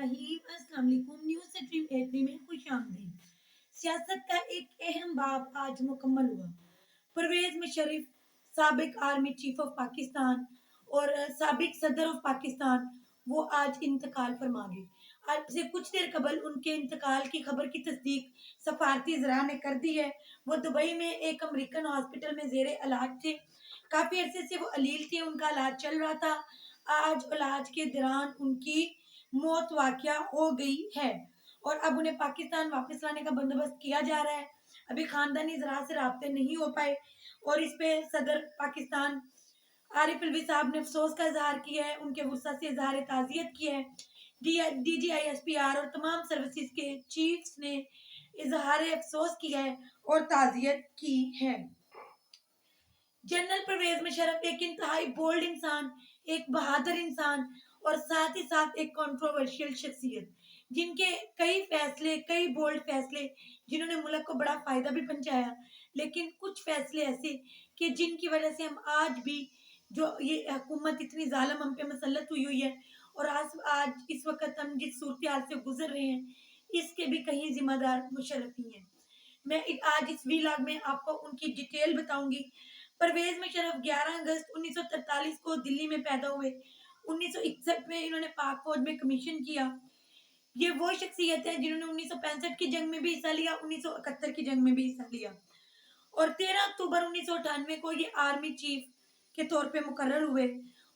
रहीम। अस्सलाम वालेकुम। News stream AP में खुश आमदीद। सियासत का एक अहम बाब आज मुकम्मल हुआ। परवेज मुशर्रफ, साबिक आर्मी चीफ ऑफ पाकिस्तान और साबिक सदर ऑफ पाकिस्तान, वो आज इंतकाल फरमा गए। आज से कुछ देर कबल उनके इंतकाल की खबर की तस्दीक सफारती ज़रा ने कर दी है। वो दुबई में एक अमेरिकन हॉस्पिटल में ज़ेरे इलाज थे। काफ़ी अरसे से वो अलील थे, उनका इलाज चल रहा था। आज इलाज के दौरान उनकी मौत वाक़या हो गई है और अब उन्हें पाकिस्तान वापस लाने का बंदोबस्त किया जा रहा है। अभी खानदानी ज़रा से राब्ते नहीं हो पाए और इस पे सदर पाकिस्तान आरिफ अलवी साहब ने अफसोस का इजहार किया है, उनके गुस्सा से इजहार ताज़ियत किया है। DGISPR और तमाम सर्विसेज के चीफ्स ने इजहार अफसोस किया है और ताज़ियत की है। जनरल परवेज मुशर्रफ एक इंतहाई बोल्ड इंसान, एक बहादुर इंसान और साथ ही साथ एक कंट्रोवर्शियल शख्सियत, जिनके कई बोल्ड फैसले जिन्होंने मुल्क को बड़ा फायदा भी पहुंचाया, लेकिन कुछ फैसले ऐसे कि जिनकी वजह से हम आज भी जो ये हुकूमत इतनी जालिम हम पे मसल्लत हुई हुई है और आज इस वक्त हम जिस सूरत हाल से गुजर रहे हैं, इसके भी कहीं जिम्मेदार मुशर्रफ ही हैं। मैं आज इस वीलॉग में आपको उनकी डिटेल बताऊंगी। परवेज मुशर्रफ 11 अगस्त 1943 को दिल्ली में पैदा हुए। 1961 में इन्होंने पाक फौज में कमीशन किया। ये वो शख्सियत है जिन्होंने 1965 की जंग में भी हिस्सा लिया, 1971 की जंग में भी हिस्सा लिया और 13 अक्टूबर 1998 को ये आर्मी चीफ के तौर पे मुकर्रर हुए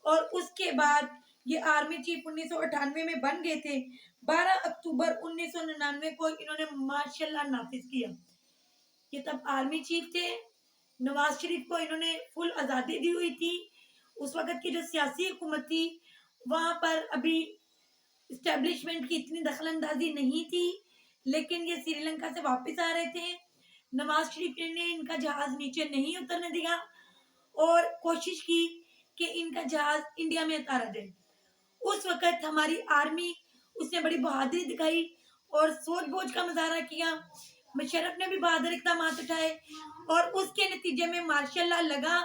और उसके बाद ये आर्मी चीफ 1998 में बन गए थे। 12 अक्टूबर 1999 को इन्होंने मार्शल लॉ नाफिज किया। ये तब आर्मी चीफ थे। नवाज शरीफ को इन्होंने फुल आज़ादी दी हुई थी। उस वक्त की जो सियासी हुकूमत थी वहाँ पर अभी इस्टेब्लिशमेंट की इतनी दखलंदाजी नहीं थी, लेकिन ये श्रीलंका से वापस आ रहे थे। नवाज शरीफ ने इनका जहाज नीचे नहीं उतरने दिया और कोशिश की कि इनका जहाज इंडिया में उतारा जाए। उस वक्त हमारी आर्मी उसने बड़ी बहादुरी दिखाई और सोच बोझ का मुजाहरा किया। मुशर्रफ ने भी बहादुर इकदाम उठाए और उसके नतीजे में मार्शल लॉ लगा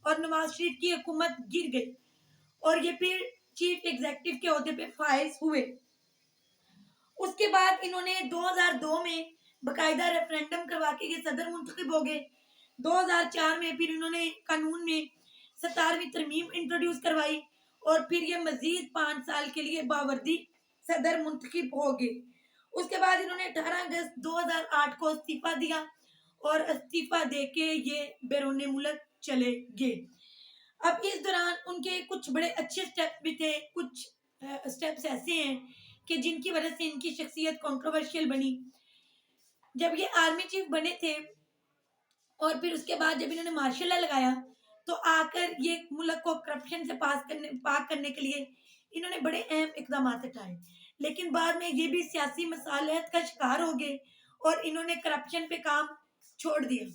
और नवाज शरीफ की हुकूमत गिर गई और ये फिर चीफ एग्जीक्यूटिव के ओहदे पे फाइज हुए। उसके बाद इन्होंने 2002 में बाकायदा रेफरेंडम करवा के ये सदर मुंतखब हो गए। 2004 में फिर इन्होंने कानून में 17वीं तरमीम इंट्रोड्यूस करवाई और फिर ये मजीद 5 साल के लिए बावर्दी सदर मुंतखब हो गए। उसके बाद इन्होंने 18 अगस्त 2008 को इस्तीफा दिया और इस्तीफा देके ये बैरून मुल्क चले गए। अब इस दौरान उनके कुछ बड़े अच्छे स्टेप्स भी थे, कुछ स्टेप्स ऐसे हैं कि जिनकी वजह से इनकी शख्सियत कंट्रोवर्शियल बनी। जब ये आर्मी चीफ बने थे और फिर उसके बाद जब इन्होंने मार्शल लॉ लगाया तो आकर ये मुल्क को करप्शन से पाक करने के लिए इन्होंने बड़े अहम इकदाम उठाए, लेकिन बाद में ये भी सियासी मसालहत का शिकार हो गए और इन्होंने करप्शन पे काम छोड़ दिया।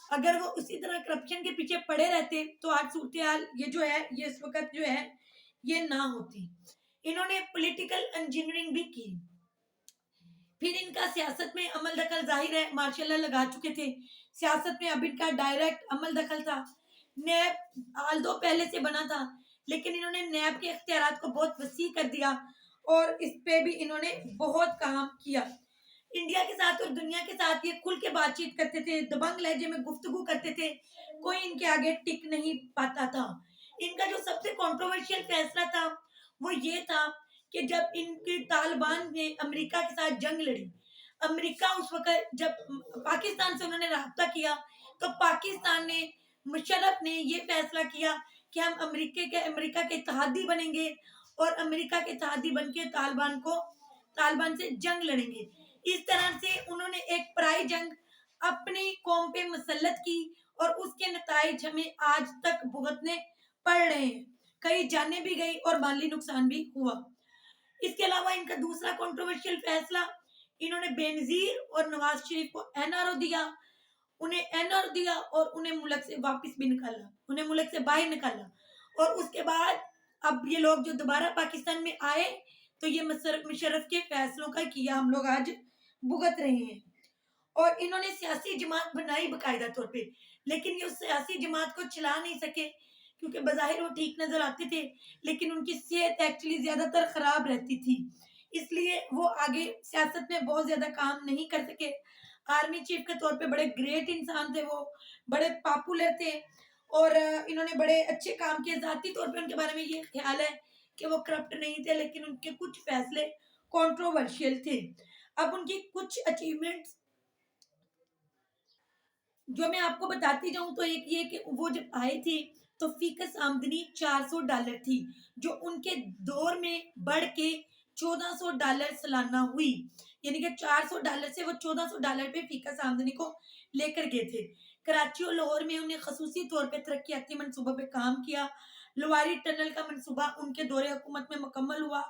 अगर वो उसी तरह करप्शन के पीछे पड़े रहते तो आज सूरत हाल ये जो है, ये इस वक्त जो है, ये ना होती। इन्होंने पॉलिटिकल इंजीनियरिंग भी की। फिर इनका सियासत में अमल दखल जाहिर है, मार्शल लॉ लगा चुके थे, सियासत में अब इनका डायरेक्ट अमल दखल था। नैब आल्दो पहले से बना था, लेकिन इन्होंने नैब के इख्तियारात को बहुत वसी कर दिया और इस पे भी इन्होंने बहुत काम किया। इंडिया के साथ और दुनिया के साथ ये खुल के बातचीत करते थे, दबंग लहजे में गुफ्तगू करते थे, कोई इनके आगे टिक नहीं पाता था। इनका जो सबसे कंट्रोवर्शियल फैसला था वो ये था कि जब इनके तालिबान ने अमेरिका के साथ जंग लड़ी, अमेरिका उस वक्त जब पाकिस्तान से उन्होंने राब्ता किया तो पाकिस्तान ने, मुशर्रफ ने ये फैसला किया कि हम अमेरिका के इत्तेहादी बनेंगे और अमेरिका के इत्तेहादी बन के तालिबान से जंग लड़ेंगे। इस तरह से उन्होंने एक पराई जंग अपनी कौम पे मुसल्लत की और उसके नताइज हमें आज तक भुगतने पड़ रहे हैं। कई जाने भी गई और माली नुकसान भी हुआ। इसके अलावा इनका दूसरा कंट्रोवर्शियल फैसला, इन्होंने बेनजीर और नवाज शरीफ को एनआरओ दिया, और उन्हें मुल्क से वापस भी निकाला, उन्हें मुल्क से बाहर निकाला और उसके बाद अब ये लोग जो दोबारा पाकिस्तान में आए तो ये मुशर्रफ के फैसलों का किया हम लोग आज भुगत रहे हैं। और इन्होंने सियासी जमात बनाई बाकायदा तौर पे, लेकिन ये उस सियासी जमात को चला नहीं सके क्योंकि बज़ाहिर वो ठीक नजर आते थे, लेकिन उनकी सेहत एक्चुअली ज्यादातर खराब रहती थी। اس لیے وہ آگے سیاست میں بہت زیادہ کام نہیں کر سکے. آرمی چیف کے طور پہ بڑے گریٹ انسان تھے وہ، بڑے پاپولر تھے اور انہوں نے بڑے اچھے کام کیے. ذاتی طور پہ ان کے بارے میں یہ خیال ہے کہ وہ کرپٹ نہیں تھے، لیکن ان کے کچھ فیصلے کنٹروورشل تھے. اب ان کی کچھ اچیومنٹس جو میں آپ کو بتاتی جاؤں تو ایک یہ کہ وہ جب آئے تھے تو فیکس آمدنی $400 تھی، جو ان کے دور میں بڑھ کے $1400 سالانہ ہوئی. یعنی کہ $400 سے وہ $1400 پہ فیکس آمدنی کو لے کر گئے تھے. کراچی اور لاہور میں انہیں خصوصی طور پہ ترقیاتی منصوبہ پہ کام کیا. لواری ٹنل کا منصوبہ ان کے دور حکومت میں مکمل ہوا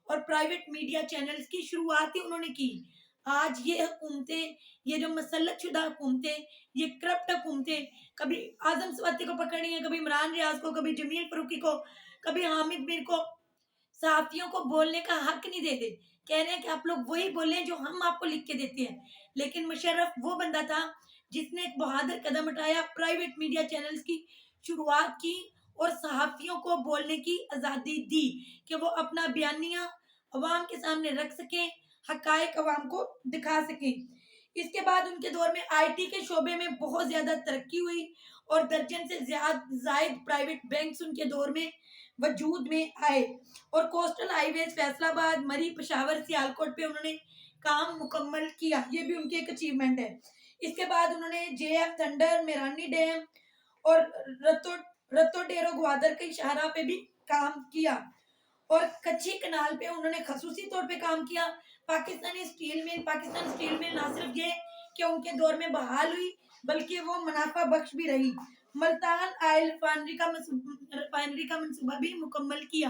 اور پرائیویٹ میڈیا چینلز کی شروعات ہی انہوں نے کی. آج یہ حکومتیں، یہ جو مسلط شدہ حکومتیں، یہ کرپٹ حکومتیں، کبھی اعظم سواتی کو پکڑ رہی ہیں، کبھی عمران ریاض کو، کبھی جمیل فروکی کو، کبھی حامد میر کو. صحافیوں کو بولنے کا حق نہیں دیتے، کہہ رہے ہیں کہ آپ لوگ وہی بولیں جو ہم آپ کو لکھ کے دیتے ہیں. لیکن مشرف وہ بندہ تھا جس نے ایک بہادر قدم اٹھایا، پرائیویٹ میڈیا چینلز کی شروعات کی اور صحافیوں کو بولنے کی آزادی دی کہ وہ اپنا بیانیہ عوام کے سامنے رکھ سکیں، حقائق عوام کو دکھا سکیں. اس کے بعد ان کے دور میں آئی ٹی کے شعبے میں بہت زیادہ ترقی ہوئی اور درجن سے زائد پرائیویٹ بینکس ان کے دور میں وجود میں آئے اور کوسٹل ہائی ویز فیصلہ آباد، مری، پشاور، سیالکوٹ پہ انہوں نے کام مکمل کیا. یہ بھی ان کی ایک اچیومنٹ ہے. اس کے بعد انہوں نے J F Thunder, Mirani dam اور رتو ڈیرو گوادر کی شاہراہ پہ بھی کام کیا اور کچھی کنال پہ انہوں نے خصوصی طور پہ کام کیا. پاکستان اسٹیل مل نہ صرف یہ کہ ان کے دور میں بحال ہوئی بلکہ وہ منافع بخش بھی رہی. ملتان آئل ریفائنری کا منصوبہ بھی مکمل کیا.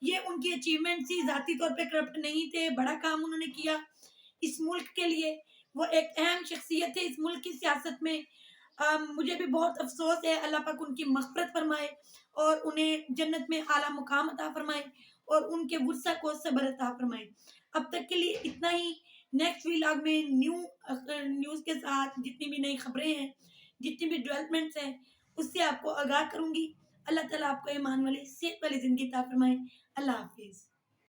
یہ ان کی اچیومنٹ تھی. ذاتی طور پہ کرپٹ نہیں تھے، بڑا کام انہوں نے کیا اس ملک کے لیے. وہ ایک اہم شخصیت ہے اس ملک کی سیاست میں. مجھے بھی بہت افسوس ہے. اللہ پاک ان کی مغفرت فرمائے اور انہیں جنت میں اعلیٰ مقام عطا فرمائے اور ان کے ورثہ کو صبر عطا فرمائے. اب تک کے لیے اتنا ہی. نیکسٹ ویلاگ میں نیوز کے ساتھ جتنی بھی نئی خبریں ہیں، جتنی بھی ڈیولپمنٹس ہیں، اس سے آپ کو آگاہ کروں گی. اللہ تعالیٰ آپ کو ایمان والی صحت والی زندگی عطا فرمائے. اللہ حافظ.